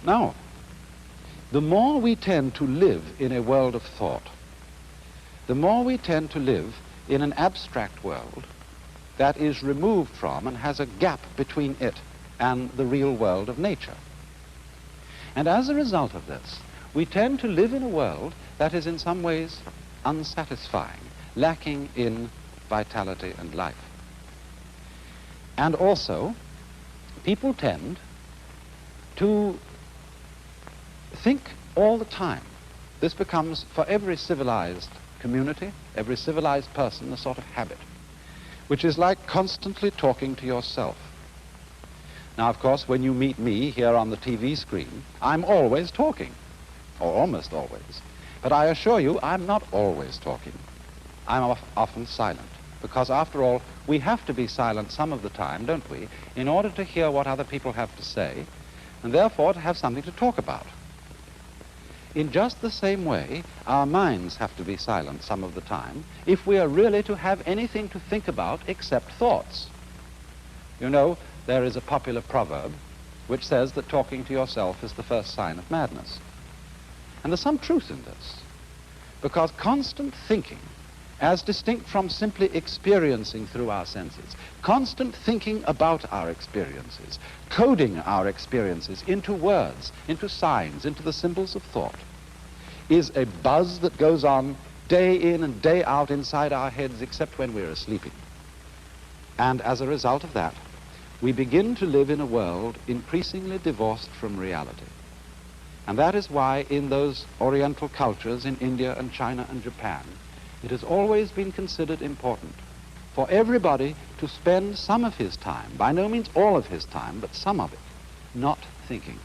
Now, the more we tend to live in a world of thought, the more we tend to live in an abstract world that is removed from and has a gap between it and the real world of nature. And as a result of this, we tend to live in a world that is in some ways unsatisfying, lacking in vitality and life. And also, people tend to think all the time. This becomes, for every civilized community, every civilized person, a sort of habit, which is like constantly talking to yourself. Now, of course, when you meet me here on the TV screen, I'm always talking, or almost always. But I assure you, I'm not always talking. I'm often silent, because after all, we have to be silent some of the time, don't we, in order to hear what other people have to say, and therefore to have something to talk about. In just the same way, our minds have to be silent some of the time if we are really to have anything to think about except thoughts. You know, there is a popular proverb which says that talking to yourself is the first sign of madness. And there's some truth in this, because constant thinking, as distinct from simply experiencing through our senses, constant thinking about our experiences, coding our experiences into words, into signs, into the symbols of thought, is a buzz that goes on day in and day out inside our heads except when we're sleeping. And as a result of that, we begin to live in a world increasingly divorced from reality. And that is why in those Oriental cultures in India and China and Japan, it has always been considered important for everybody to spend some of his time, by no means all of his time, but some of it, not thinking.